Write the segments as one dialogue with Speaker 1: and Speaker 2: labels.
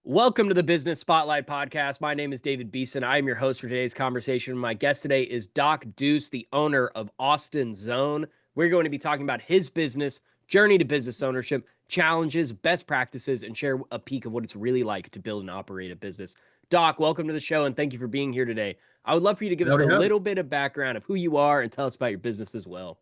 Speaker 1: Welcome to the Business Spotlight Podcast. My name is David Beeson. I am your host for today's conversation. My guest today is Doc Deuce, the owner of Austin Zone. We're going to be talking about his business, journey to business ownership, challenges, best practices, and share a peek of what it's really like to build and operate a business. Doc, welcome to the show, and thank you for being here today. I would love for you to give us
Speaker 2: Howdy,
Speaker 1: a
Speaker 2: howdy.
Speaker 1: little bit of background of who you are and tell us about your business as well.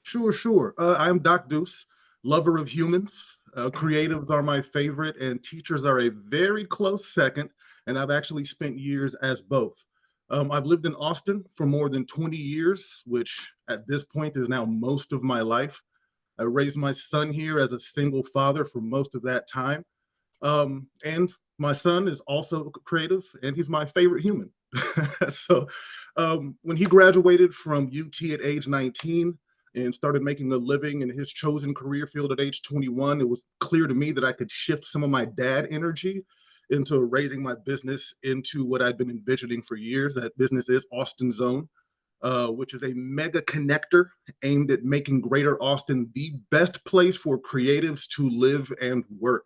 Speaker 2: Sure. I'm Doc Deuce, lover of humans. Creatives are my favorite, and teachers are a very close second. And I've actually spent years as both. I've lived in Austin for more than 20 years, which at this point is now most of my life. I raised my son here as a single father for most of that time. And my son is also creative, and he's my favorite human. so when he graduated from UT at age 19 and started making a living in his chosen career field at age 21, it was clear to me that I could shift some of my dad energy into raising my business into what I'd been envisioning for years. That business is Austin Zone, which is a mega connector aimed at making Greater Austin the best place for creatives to live and work.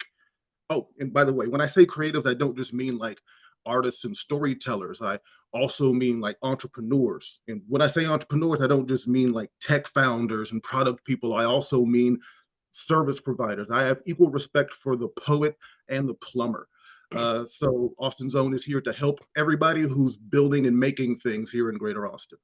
Speaker 2: Oh, and by the way, when I say creatives, I don't just mean like artists and storytellers. I also mean like entrepreneurs. And when I say entrepreneurs, I don't just mean like tech founders and product people. I also mean service providers. I have equal respect for the poet and the plumber. So Austin Zone is here to help everybody who's building and making things here in Greater Austin.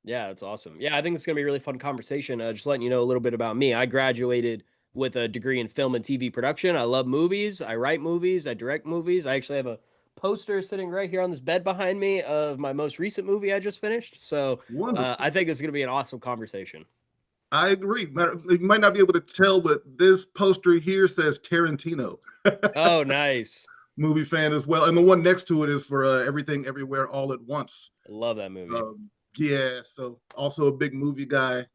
Speaker 1: Yeah, that's awesome. Yeah, I think it's going to be a really fun conversation. Just letting you know a little bit about me. I graduated with a degree in film and TV production. I love movies. I write movies. I direct movies. I actually have a poster sitting right here on this bed behind me of my most recent movie I just finished. So
Speaker 2: Wonderful.
Speaker 1: I think it's going to be an awesome conversation.
Speaker 2: I agree. You might not be able to tell, but this poster here says Tarantino.
Speaker 1: Oh, nice.
Speaker 2: Movie fan as well. And the one next to it is for Everything Everywhere All at Once.
Speaker 1: I love that movie.
Speaker 2: Yeah, so also a big movie guy.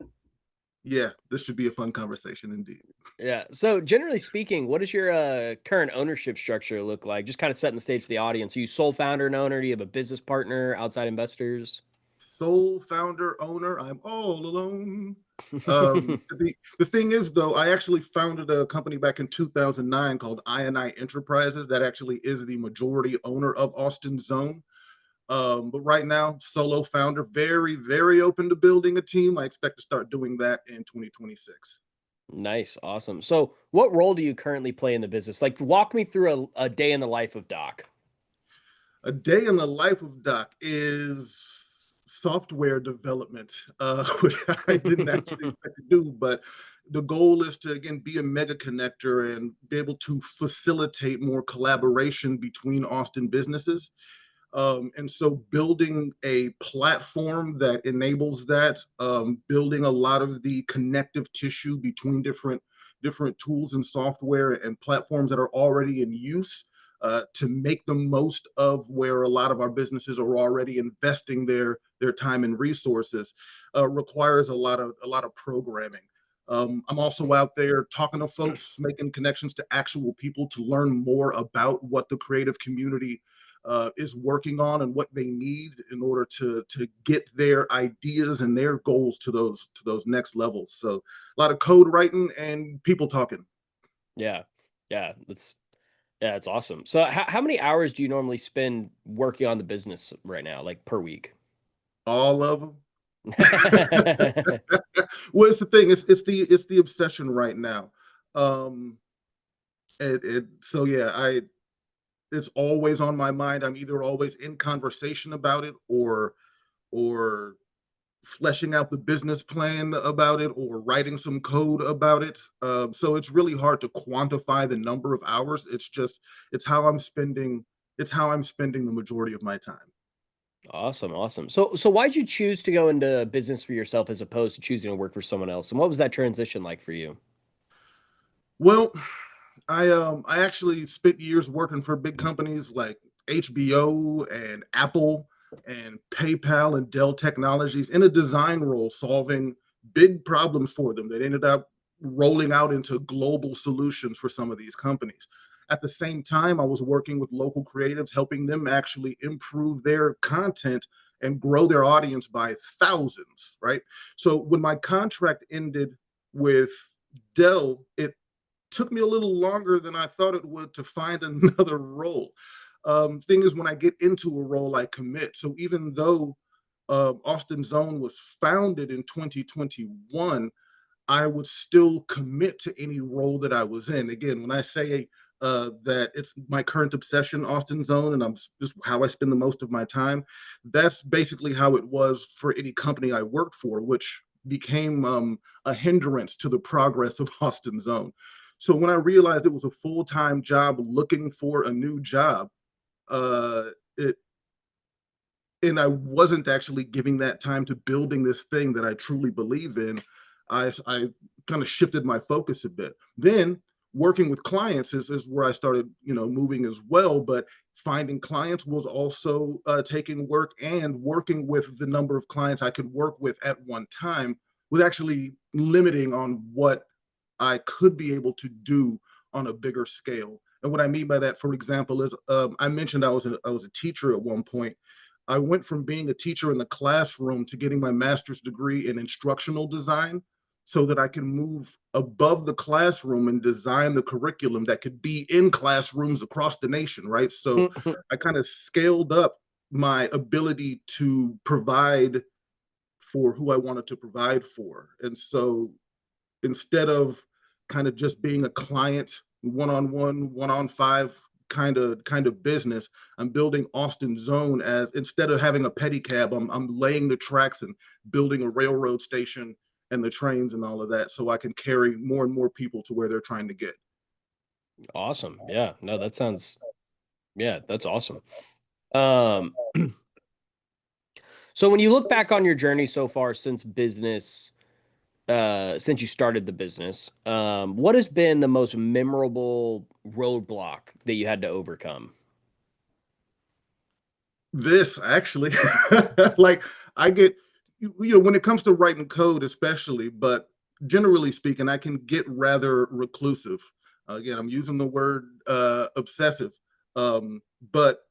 Speaker 2: Yeah, this should be a fun conversation indeed.
Speaker 1: Yeah. So generally speaking, what does your current ownership structure look like? Just kind of setting the stage for the audience. Are you sole founder and owner? Do you have a business partner, outside investors?
Speaker 2: Sole founder owner, I'm all alone. The thing is, though, I actually founded a company back in 2009 called I&I Enterprises that actually is the majority owner of Austin Zone. But right now, solo founder, very open to building a team. I expect to start doing that in 2026.
Speaker 1: Nice, awesome. So, what role do you currently play in the business? Like, walk me through a day in the life of Doc.
Speaker 2: A day in the life of Doc is software development, which I didn't actually expect to do, but the goal is to again be a mega connector and be able to facilitate more collaboration between Austin businesses. And so building a platform that enables that, building a lot of the connective tissue between different tools and software and platforms that are already in use, to make the most of where a lot of our businesses are already investing their time and resources, requires a lot of programming. I'm also out there talking to folks, making connections to actual people to learn more about what the creative community is working on and what they need in order to get their ideas and their goals to those next levels. So a lot of code writing and people talking.
Speaker 1: Yeah, yeah, it's awesome. So, how many hours do you normally spend working on the business right now, like per week?
Speaker 2: All of them. Well, it's the thing. It's the obsession right now. Um, so yeah, I it's always on my mind. I'm either always in conversation about it or fleshing out the business plan about it or writing some code about it. So it's really hard to quantify the number of hours. It's how I'm spending it's how I'm spending the majority of my time.
Speaker 1: Awesome, awesome. So why'd you choose to go into business for yourself as opposed to choosing to work for someone else? And what was that transition like for you?
Speaker 2: Well, I actually spent years working for big companies like HBO and Apple and PayPal and Dell Technologies in a design role, solving big problems for them that ended up rolling out into global solutions for some of these companies. At the same time, I was working with local creatives, helping them actually improve their content and grow their audience by thousands, right? So when my contract ended with Dell, it took me a little longer than I thought it would to find another role. Thing is, when I get into a role, I commit. So even though Austin Zone was founded in 2021, I would still commit to any role that I was in. Again, when I say that it's my current obsession, Austin Zone, and I'm just how I spend the most of my time, that's basically how it was for any company I worked for, which became a hindrance to the progress of Austin Zone. So when I realized it was a full-time job looking for a new job, it and I wasn't actually giving that time to building this thing that I truly believe in, I kind of shifted my focus a bit. Then working with clients is where I started, moving as well. But finding clients was also taking work, and working with the number of clients I could work with at one time was actually limiting on what I could be able to do on a bigger scale. And what I mean by that, for example, is I mentioned I was a teacher at one point. I went from being a teacher in the classroom to getting my master's degree in instructional design so that I can move above the classroom and design the curriculum that could be in classrooms across the nation, right? So I kind of scaled up my ability to provide for who I wanted to provide for. And so instead of kind of just being a client one-on-one, one-on-five kind of business, I'm building Austin Zone as, instead of having a pedicab, I'm laying the tracks and building a railroad station and the trains and all of that, so I can carry more and more people to where they're trying to get.
Speaker 1: Awesome. Yeah. No, that sounds, yeah, that's awesome. Um, so when you look back on your journey so far since you started the business, what has been the most memorable roadblock that you had to overcome?
Speaker 2: This actually, like, I get, when it comes to writing code especially, but generally speaking, I can get rather reclusive. Again, I'm using the word obsessive. But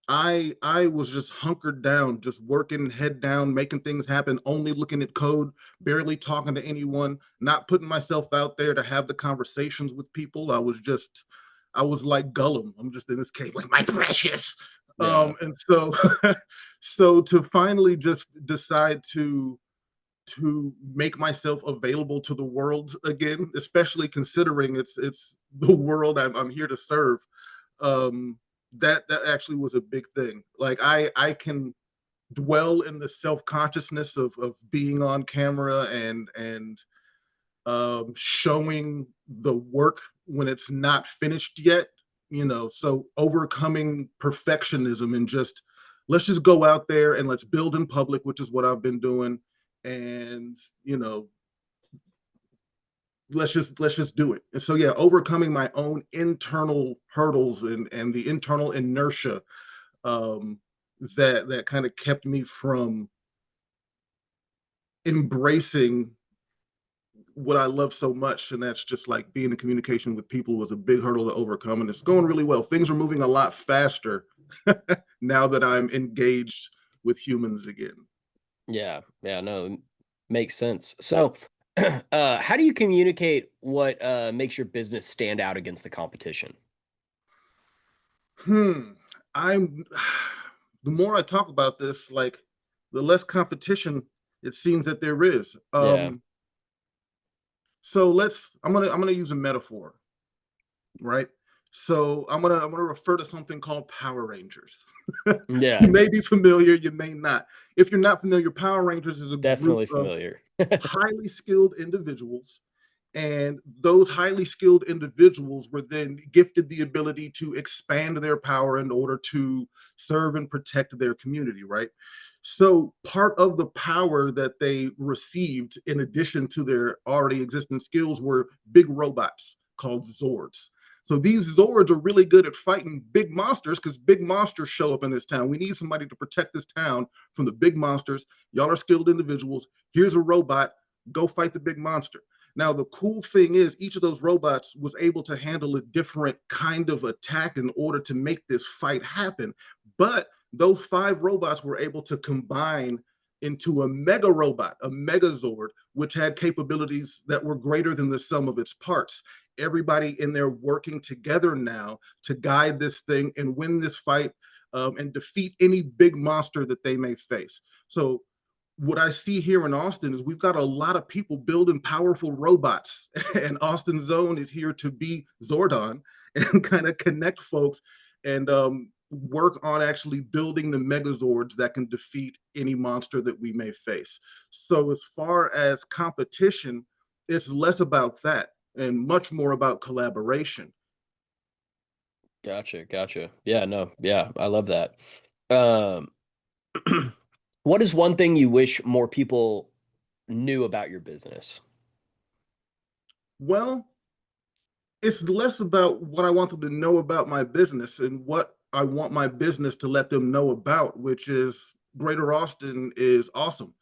Speaker 2: I was just hunkered down, just working head down, making things happen, only looking at code, barely talking to anyone, not putting myself out there to have the conversations with people. I was like Gollum. I'm just in this cave, like, my precious.
Speaker 1: Yeah.
Speaker 2: And so so to finally just decide to make myself available to the world again, especially considering it's the world I'm here to serve. Um, that actually was a big thing. Like, I can dwell in the self-consciousness of being on camera and showing the work when it's not finished yet. So overcoming perfectionism and just, let's just go out there and let's build in public, which is what I've been doing. And let's just do it. And so, yeah, overcoming my own internal hurdles and the internal inertia, um, that kind of kept me from embracing what I love so much, and that's just like being in communication with people, was a big hurdle to overcome, and it's going really well. Things are moving a lot faster now that I'm engaged with humans again.
Speaker 1: Yeah. Yeah. No, makes sense. So, how do you communicate what makes your business stand out against the competition?
Speaker 2: Hmm. I'm the more I talk about this, like, the less competition it seems that there is.
Speaker 1: Yeah.
Speaker 2: So I'm gonna use a metaphor, right? So I'm gonna refer to something called Power Rangers. You
Speaker 1: Yeah.
Speaker 2: may be familiar, you may not. If you're not familiar, Power Rangers is a group
Speaker 1: Definitely
Speaker 2: of
Speaker 1: familiar.
Speaker 2: highly skilled individuals, and those highly skilled individuals were then gifted the ability to expand their power in order to serve and protect their community, right? So part of the power that they received, in addition to their already existing skills, were big robots called Zords. So these Zords are really good at fighting big monsters, because big monsters show up in this town. We need somebody to protect this town from the big monsters. Y'all are skilled individuals. Here's a robot. Go fight the big monster. Now, the cool thing is, each of those robots was able to handle a different kind of attack in order to make this fight happen. But those 5 robots were able to combine into a mega robot, a megazord, which had capabilities that were greater than the sum of its parts. Everybody in there working together now to guide this thing and win this fight, and defeat any big monster that they may face. So what I see here in Austin is we've got a lot of people building powerful robots, and Austin Zone is here to be Zordon and kind of connect folks and work on actually building the Megazords that can defeat any monster that we may face. So, as far as competition, it's less about that and much more about collaboration.
Speaker 1: Gotcha, gotcha. Yeah, no, yeah, I love that. Um, what is one thing you wish more people knew about your business?
Speaker 2: Well, it's less about what I want them to know about my business and what I want my business to let them know about, which is Greater Austin is awesome.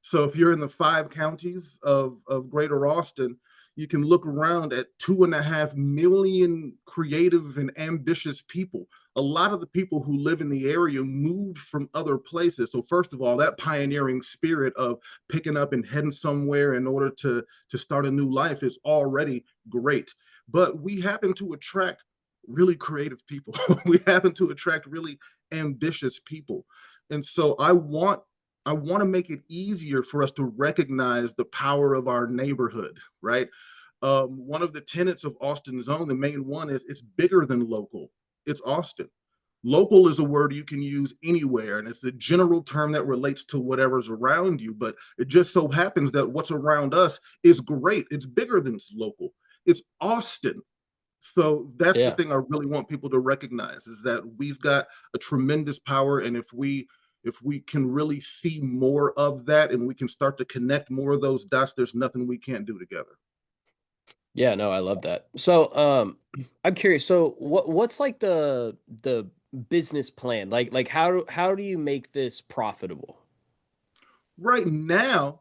Speaker 2: So if you're in the 5 counties of Greater Austin, you can look around at 2.5 million creative and ambitious people. A lot of the people who live in the area moved from other places. So first of all, that pioneering spirit of picking up and heading somewhere in order to start a new life is already great. But we happen to attract really creative people. We happen to attract really ambitious people. And so I want to make it easier for us to recognize the power of our neighborhood, right? One of the tenets of Austin Zone, the main one, is it's bigger than local. It's Austin. Local is a word you can use anywhere, and it's a general term that relates to whatever's around you. But it just so happens that what's around us is great. It's bigger than local. It's Austin. So that's the
Speaker 1: Yeah.
Speaker 2: thing I really want people to recognize is that we've got a tremendous power, and if we can really see more of that and we can start to connect more of those dots, there's nothing we can't do together.
Speaker 1: Yeah, no, I love that. So, I'm curious. So, what's like the business plan? Like how do you make this profitable?
Speaker 2: Right now,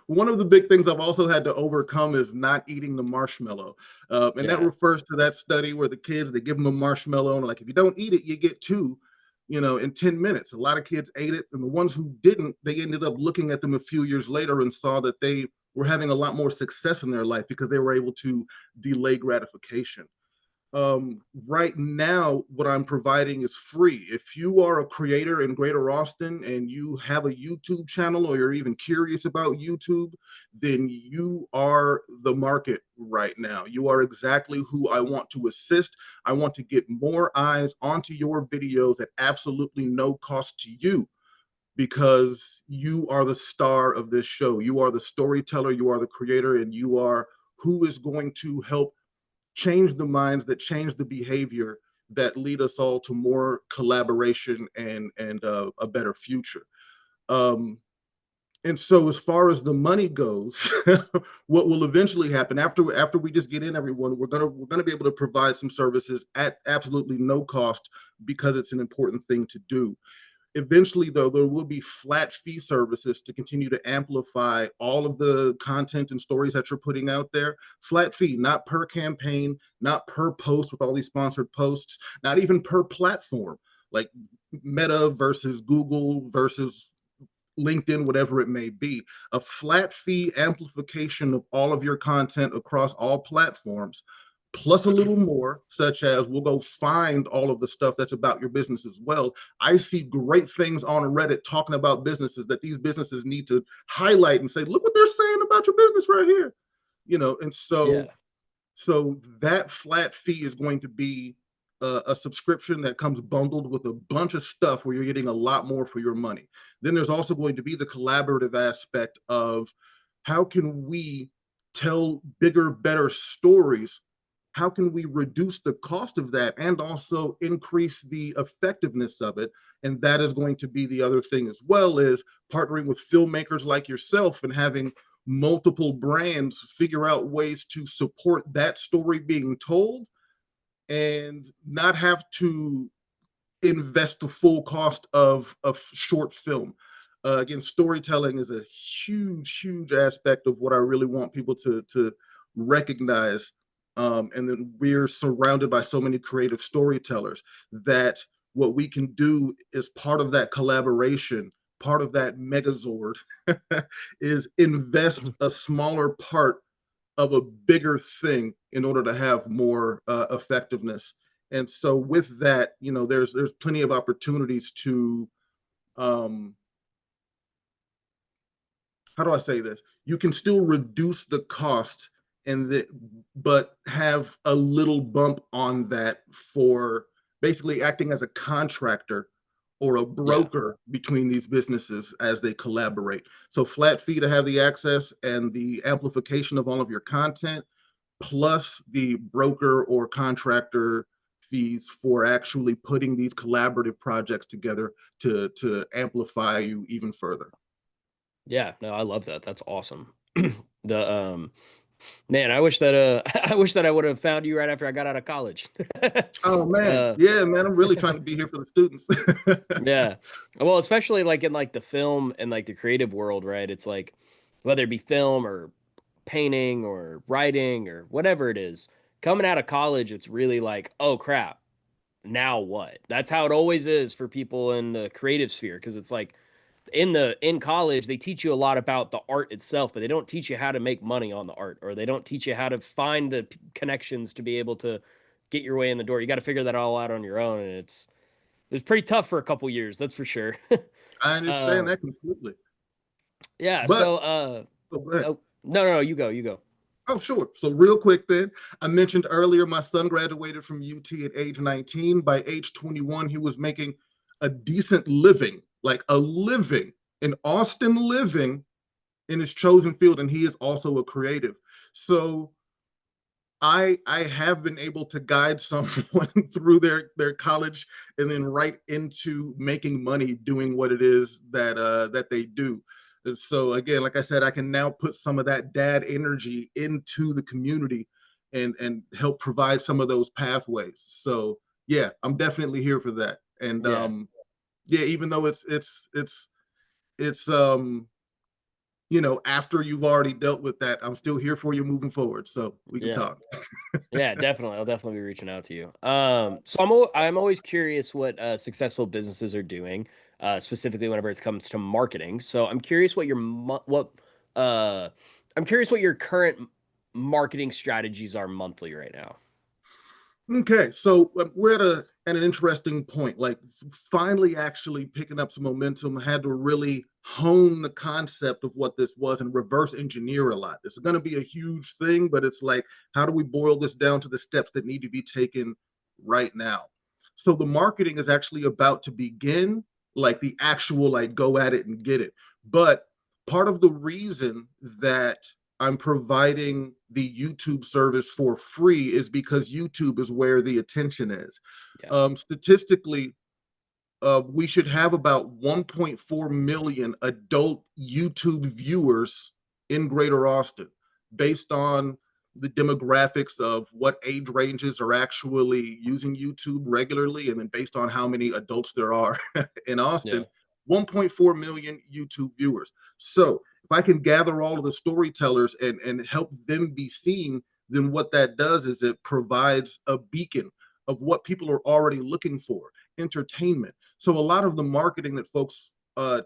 Speaker 2: one of the big things I've also had to overcome is not eating the marshmallow. And that
Speaker 1: Yeah.
Speaker 2: refers to that study where the kids, they give them a marshmallow and like, if you don't eat it, you get two, in 10 minutes. A lot of kids ate it. And the ones who didn't, they ended up looking at them a few years later and saw that they were having a lot more success in their life because they were able to delay gratification. Right now, what I'm providing is free. If you are a creator in Greater Austin and you have a YouTube channel or you're even curious about YouTube, then you are the market right now. You are exactly who I want to assist. I want to get more eyes onto your videos at absolutely no cost to you because you are the star of this show. You are the storyteller, you are the creator, and you are who is going to help change the minds that change the behavior that lead us all to more collaboration and a better future. Um, and so, as far as the money goes, what will eventually happen after we just get in everyone, we're gonna be able to provide some services at absolutely no cost because it's an important thing to do. Eventually, though, there will be flat fee services to continue to amplify all of the content and stories that you're putting out there. Flat fee, not per campaign, not per post with all these sponsored posts, not even per platform, like Meta versus Google versus LinkedIn, whatever it may be. A flat fee amplification of all of your content across all platforms plus a little more, such as we'll go find all of the stuff that's about your business as well. I see great things on Reddit talking about businesses that these businesses need to highlight and say, look what they're saying about your business right here. And so
Speaker 1: Yeah.
Speaker 2: so that flat fee is going to be a subscription that comes bundled with a bunch of stuff where you're getting a lot more for your money. Then there's also going to be the collaborative aspect of how can we tell bigger, better stories. How can we reduce the cost of that and also increase the effectiveness of it? And that is going to be the other thing as well, is partnering with filmmakers like yourself and having multiple brands figure out ways to support that story being told and not have to invest the full cost of a short film. Again, storytelling is a huge, huge aspect of what I really want people to recognize. And then we're surrounded by so many creative storytellers that what we can do is part of that collaboration part of that megazord is invest a smaller part of a bigger thing in order to have more effectiveness. And so with that, there's plenty of opportunities to um, how do I say this? You can still reduce the cost but have a little bump on that for basically acting as a contractor or a
Speaker 1: Yeah.
Speaker 2: broker between these businesses as they collaborate. So flat fee to have the access and the amplification of all of your content, plus the broker or contractor fees for actually putting these collaborative projects together to amplify you even further.
Speaker 1: Yeah, no, I love that. That's awesome. The man, I wish that I wish that I would have found you right after I got out of college.
Speaker 2: Oh man,
Speaker 1: uh
Speaker 2: yeah, man, I'm really trying to be here for the students.
Speaker 1: yeah. Well, especially like in like the film and like the creative world, right? It's like whether it be film or painting or writing or whatever it is, coming out of college, it's really like, oh crap, now what? That's how it always is for people in the creative sphere because it's like in college they teach you a lot about the art itself, but they don't teach you how to make money on the art, or they don't teach you how to find the connections to be able to get your way in the door. You got to figure that all out on your own, and it was pretty tough for a couple years, that's for sure.
Speaker 2: I understand
Speaker 1: um
Speaker 2: that completely.
Speaker 1: yeah,
Speaker 2: But
Speaker 1: so
Speaker 2: oh, go ahead.
Speaker 1: oh, no, you go.
Speaker 2: Oh, sure. So real quick then, I mentioned earlier my son graduated from UT at age 19. By age 21, he was making a decent living, like a living, an Austin living in his chosen field, and he is also a creative. So I have been able to guide someone through their college and then right into making money doing what it is that they do. And so again, like I said, I can now put some of that dad energy into the community and help provide some of those pathways. So yeah, I'm definitely here for that. And
Speaker 1: Yeah,
Speaker 2: yeah, even though it's after you've already dealt with that, I'm still here for you moving forward. So we can
Speaker 1: yeah,
Speaker 2: talk.
Speaker 1: yeah, definitely. I'll definitely be reaching out to you. So I'm always curious what successful businesses are doing, specifically whenever it comes to marketing. So uh I'm curious what your current marketing strategies are monthly right now.
Speaker 2: Okay, so we're at an interesting point. Like finally, actually picking up some momentum. I had to really hone the concept of what this was and reverse engineer a lot. This is going to be a huge thing, but it's like, how do we boil this down to the steps that need to be taken right now? So the marketing is actually about to begin, like the actual like go at it and get it. But part of the reason that I'm providing the YouTube service for free is because YouTube is where the attention is.
Speaker 1: Yeah,
Speaker 2: Statistically, we should have about 1.4 million adult YouTube viewers in Greater Austin, based on the demographics of what age ranges are actually using YouTube regularly, and then based on how many adults there are in
Speaker 1: yeah,
Speaker 2: Austin, 1.4 million YouTube viewers. So if I can gather all of the storytellers and help them be seen, then what that does is it provides a beacon of what people are already looking for: entertainment. So a lot of the marketing that folks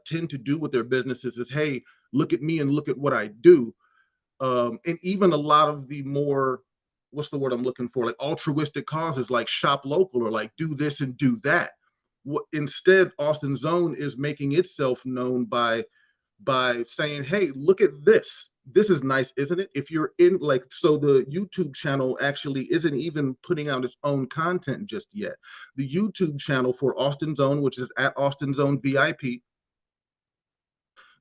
Speaker 2: tend to do with their businesses is, hey, look at me and look at what I do. And even a lot of the more, what's the word I'm looking for, like altruistic causes like shop local or like do this and do that. Instead, Austin Zone is making itself known by saying, hey, look at this. This is nice, isn't it? If you're in, like, so the YouTube channel actually isn't even putting out its own content just yet. The YouTube channel for Austin Zone, which is at Austin Zone VIP,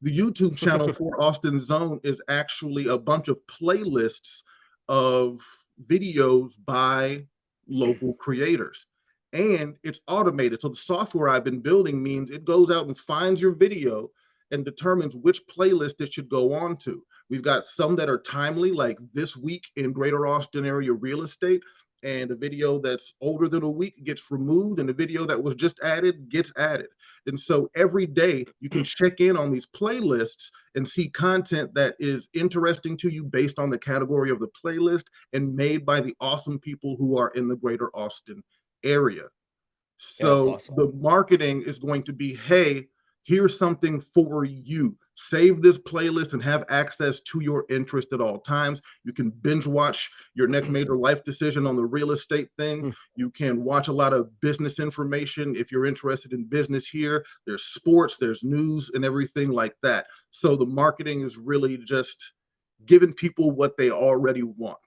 Speaker 2: the YouTube channel for Austin Zone is actually a bunch of playlists of videos by local creators. And it's automated. So the software I've been building means it goes out and finds your video and determines which playlist it should go on to. We've got some that are timely, like this week in Greater Austin area real estate, and a video that's older than a week gets removed, and the video that was just added gets added. And so every day you can check in on these playlists and see content that is interesting to you based on the category of the playlist and made by the awesome people who are in the Greater Austin area.
Speaker 1: yeah, that's
Speaker 2: So
Speaker 1: awesome.
Speaker 2: the marketing is going to be, hey, Here's something for you. Save this playlist and have access to your interest at all times. You can binge watch your next major life decision on the real estate thing. You can watch a lot of business information if you're interested in business here. There's sports, there's news, and everything like that. So the marketing is really just giving people what they already want.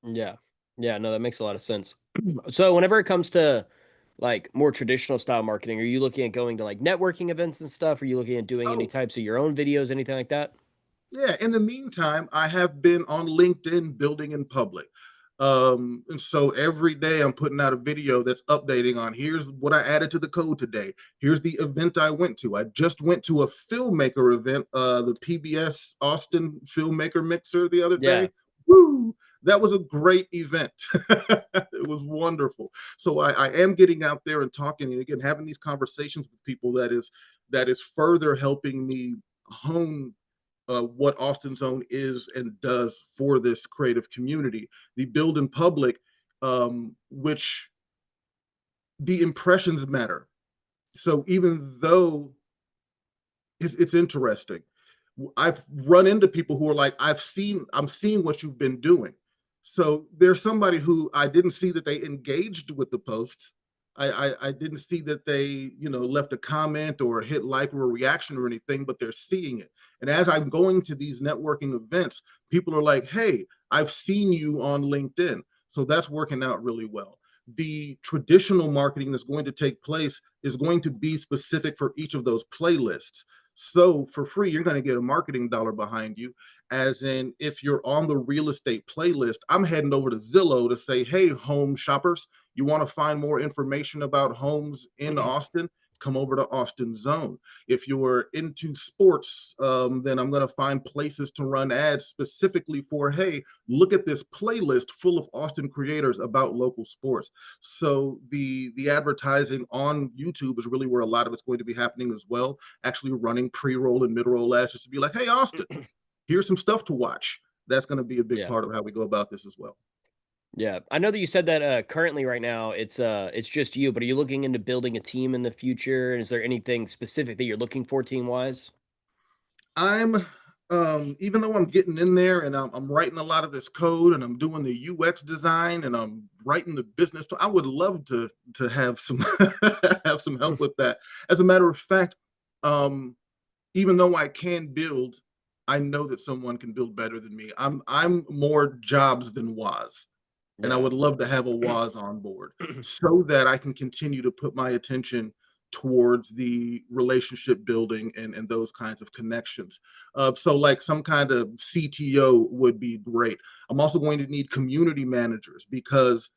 Speaker 1: Yeah. Yeah, no, that makes a lot of sense. So whenever it comes to like more traditional style marketing, are you looking at going to like networking events and stuff? Are you looking at doing any
Speaker 2: Oh,
Speaker 1: types of your own videos, anything like that?
Speaker 2: yeah. In the meantime, I have been on LinkedIn building in public. And so every day I'm putting out a video that's updating on here's what I added to the code today. Here's the event I went to. I just went to a filmmaker event, the PBS Austin Filmmaker Mixer the other
Speaker 1: Yeah.
Speaker 2: day. Woo! That was a great event. It was wonderful. So I am getting out there and talking and again having these conversations with people that is further helping me hone what Austin Zone is and does for this creative community. The build in public, which the impressions matter. So even though it's interesting, I've run into people who are like, I'm seeing what you've been doing. So there's somebody who I didn't see that they engaged with the post. I didn't see that they, left a comment or hit like or a reaction or anything, but they're seeing it. And as I'm going to these networking events, people are like, hey, I've seen you on LinkedIn. So that's working out really well. The traditional marketing that's going to take place is going to be specific for each of those playlists. So for free, you're going to get a marketing dollar behind you. As in, if you're on the real estate playlist, I'm heading over to Zillow to say, hey, home shoppers, you want to find more information about homes in Austin? Come over to Austin Zone. If you're into sports, then I'm going to find places to run ads specifically for, hey, look at this playlist full of Austin creators about local sports. So the advertising on YouTube is really where a lot of it's going to be happening as well. Actually running pre-roll and mid-roll ads just to be like, hey, Austin, here's some stuff to watch. That's going to be a big
Speaker 1: Yeah.
Speaker 2: part of how we go about this as well.
Speaker 1: Yeah. I know that you said that currently right now it's just you, but are you looking into building a team in the future? Is there anything specific that you're looking for team wise?
Speaker 2: I'm even though I'm getting in there and I'm writing a lot of this code and I'm doing the UX design and I'm writing the business, I would love to have some have some help with that. As a matter of fact, um, even though I can build, I know that someone can build better than me. I'm more jobs than was. And I
Speaker 1: Yeah.
Speaker 2: would love to have a WAS on board so that I can continue to put my attention towards the relationship building and those kinds of connections. So like some kind of CTO would be great. I'm also going to need community managers because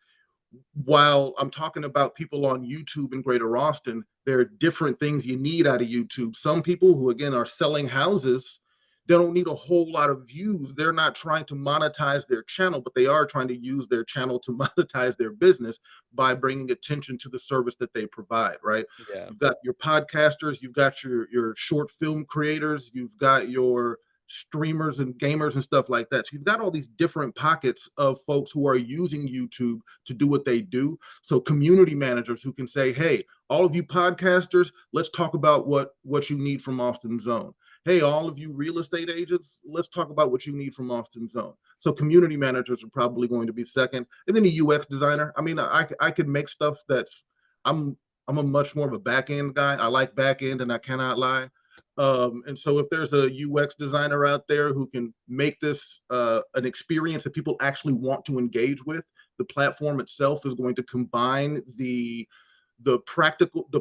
Speaker 2: while I'm talking about people on YouTube in Greater Austin, there are different things you need out of YouTube. Some people who, again, are selling houses, they don't need a whole lot of views. They're not trying to monetize their channel, but they are trying to use their channel to monetize their business by bringing attention to the service that they provide, right?
Speaker 1: Yeah.
Speaker 2: You've got your podcasters, you've got your short film creators, you've got your streamers and gamers and stuff like that. So you've got all these different pockets of folks who are using YouTube to do what they do. So community managers who can say, hey, all of you podcasters, let's talk about what you need from Austin Zone. Hey, all of you real estate agents, let's talk about what you need from Austin Zone. So community managers are probably going to be second. And then the UX designer. I mean, I could make stuff that's I'm I'm a much more of a back end guy. I like back end and I cannot lie. And so if there's a UX designer out there who can make this an experience that people actually want to engage with, the platform itself is going to combine the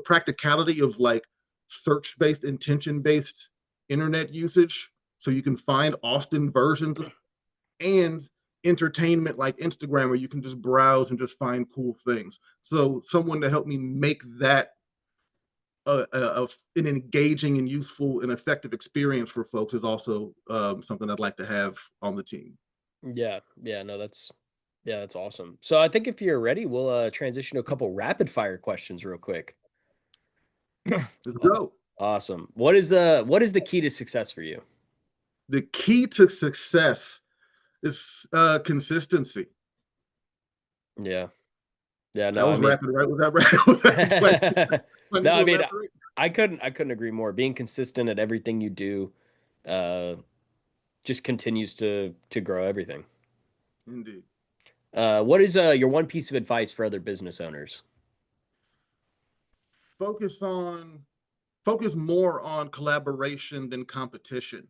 Speaker 2: practicality of like search based, intention based internet usage, so you can find Austin versions of, and entertainment like Instagram, where you can just browse and just find cool things. So someone to help me make that an engaging and useful and effective experience for folks is also something I'd like to have on the team.
Speaker 1: Yeah. Yeah. No, that's awesome. So I think if you're ready, we'll transition to a couple rapid fire questions real quick.
Speaker 2: Let's
Speaker 1: Aw-
Speaker 2: go.
Speaker 1: Awesome. What is the key to success for you?
Speaker 2: The key to success is consistency.
Speaker 1: Yeah. Yeah,
Speaker 2: That
Speaker 1: no, I
Speaker 2: was
Speaker 1: mean
Speaker 2: rapid, right? Was that right? Was that, do I
Speaker 1: no,
Speaker 2: need to
Speaker 1: I mean
Speaker 2: elaborate?
Speaker 1: I couldn't agree more. Being consistent at everything you do, uh, just continues to grow everything.
Speaker 2: Indeed.
Speaker 1: What is your one piece of advice for other business owners?
Speaker 2: Focus on focus more on collaboration than competition.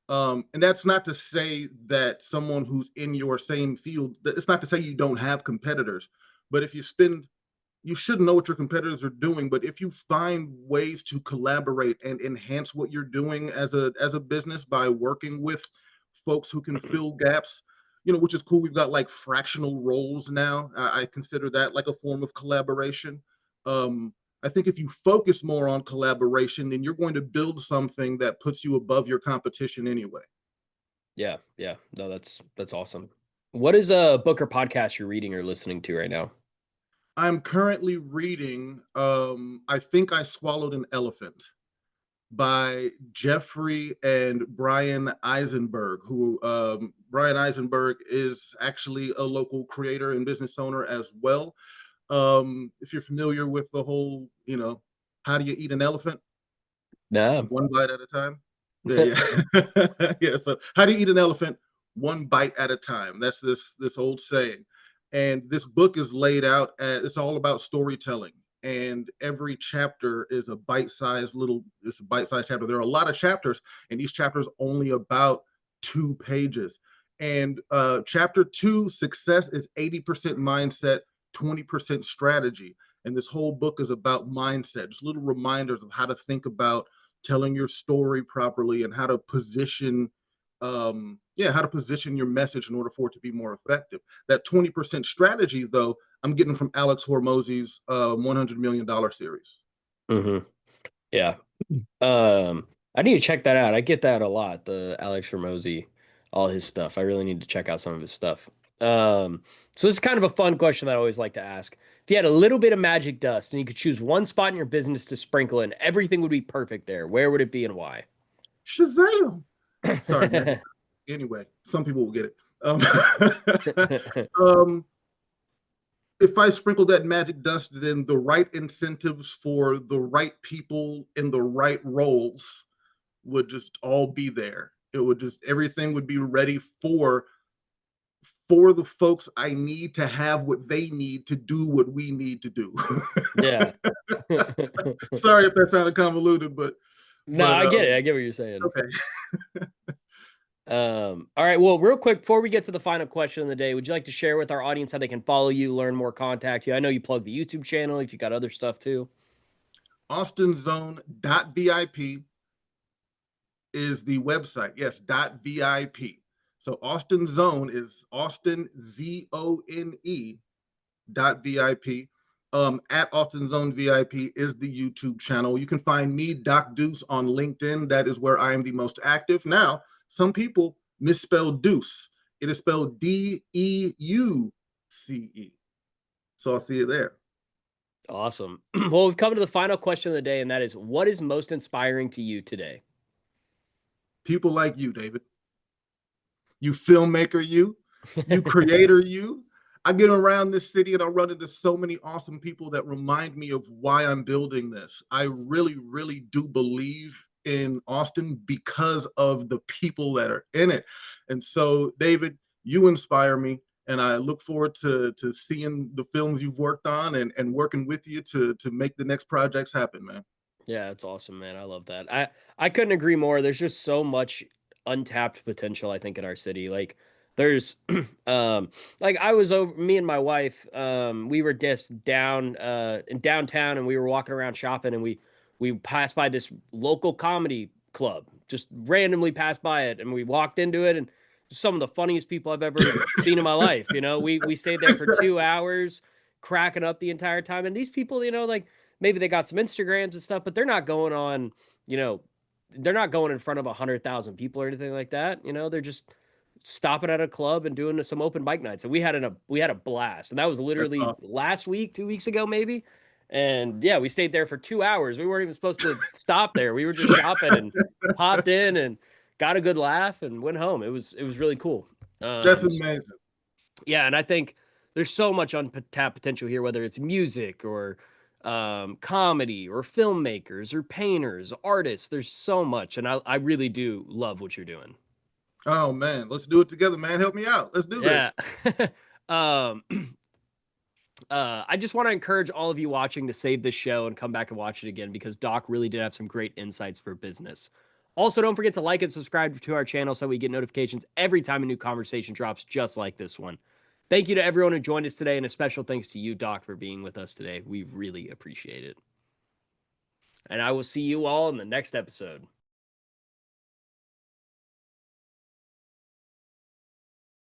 Speaker 2: And that's not to say that someone who's in your same field, it's not to say you don't have competitors, but if you spend, you should know what your competitors are doing. But if you find ways to collaborate and enhance what you're doing as a business by working with folks who can fill gaps, which is cool. We've got like fractional roles now. I consider that like a form of collaboration. Um, I think if you focus more on collaboration, then you're going to build something that puts you above your competition anyway.
Speaker 1: Yeah, yeah. No, that's awesome. What is a book or podcast you're reading or listening to right now?
Speaker 2: I'm currently reading I Think I Swallowed an Elephant by Jeffrey and Brian Eisenberg, who Brian Eisenberg is actually a local creator and business owner as well. If you're familiar with the whole, how do you eat an elephant?
Speaker 1: No.
Speaker 2: One bite at a time. Yeah. Yeah. So how do you eat an elephant? One bite at a time. That's this old saying. And this book is laid out as it's all about storytelling. And every chapter is a it's a bite-sized chapter. There are a lot of chapters, and each chapter is only about 2 pages. And chapter two, success is 80% mindset, 20% strategy. And this whole book is about mindset, just little reminders of how to think about telling your story properly and how to position how to position your message in order for it to be more effective. That 20% strategy, though, I'm getting from Alex Hormozzi's $100 million series.
Speaker 1: Hmm. Yeah. I need to check that out. I get that a lot, the Alex Ramosi, all his stuff. I really need to check out some of his stuff. So this is kind of a fun question that I always like to ask. If you had a little bit of magic dust and you could choose one spot in your business to sprinkle in, everything would be perfect there. Where would it be and why?
Speaker 2: Shazam! Sorry, magic. Anyway, some people will get it. um, if I sprinkle that magic dust, then the right incentives for the right people in the right roles would just all be there. It would just everything would be ready for the folks I need to have what they need to do what we need to do.
Speaker 1: Yeah.
Speaker 2: Sorry if that sounded convoluted,
Speaker 1: No,
Speaker 2: but
Speaker 1: I get it. I get what you're saying.
Speaker 2: okay.
Speaker 1: All right. Well, real quick, before we get to the final question of the day, would you like to share with our audience how they can follow you, learn more, contact you? I know you plug the YouTube channel if you got other stuff too.
Speaker 2: AustinZone.vip is the website. Yes, .vip. So Austin Zone is Austin ZONE .vip. At Austin Zone VIP is the YouTube channel. You can find me, Doc Deuce, on LinkedIn. That is where I am the most active. Now, some people misspell Deuce. It is spelled DEUCE. So I'll see you there.
Speaker 1: Awesome. Well, we've come to the final question of the day, and that is what is most inspiring to you today?
Speaker 2: People like you, David. You filmmaker, you creator, you. I get around this city and I run into so many awesome people that remind me of why I'm building this. I really, really do believe in Austin because of the people that are in it. And so, David, you inspire me. And I look forward to seeing the films you've worked on and working with you to make the next projects happen, man.
Speaker 1: Yeah, that's awesome, man. I love that. I couldn't agree more. There's just so much untapped potential, I think, in our city. Like there's like I was over me and my wife, we were just down in downtown and we were walking around shopping and we passed by this local comedy club. Just randomly passed by it and we walked into it and some of the funniest people I've ever seen in my life. We stayed there for 2 hours, cracking up the entire time. And these people, like maybe they got some Instagrams and stuff, but they're not going on, you know, they're not going in front of 100,000 people or anything like that. They're just stopping at a club and doing some open bike nights. And we had a blast. And that was
Speaker 2: That's
Speaker 1: literally
Speaker 2: awesome.
Speaker 1: last week, 2 weeks ago, maybe. And yeah, we stayed there for 2 hours. We weren't even supposed to stop there. We were just shopping and popped in and got a good laugh and went home. It was really cool.
Speaker 2: That's
Speaker 1: Um,
Speaker 2: amazing.
Speaker 1: yeah, and I think there's so much untapped potential here, whether it's music or comedy or filmmakers or painters, artists. There's so much. And I really do love what you're doing.
Speaker 2: Oh man, let's do it together, man. Help me out. Let's do
Speaker 1: Yeah.
Speaker 2: this.
Speaker 1: um, I just want to encourage all of you watching to save this show and come back and watch it again because Doc really did have some great insights for business. Also, don't forget to like and subscribe to our channel so we get notifications every time a new conversation drops, just like this one. Thank you to everyone who joined us today, and a special thanks to you, Doc, for being with us today. We really appreciate it. And I will see you all in the next episode.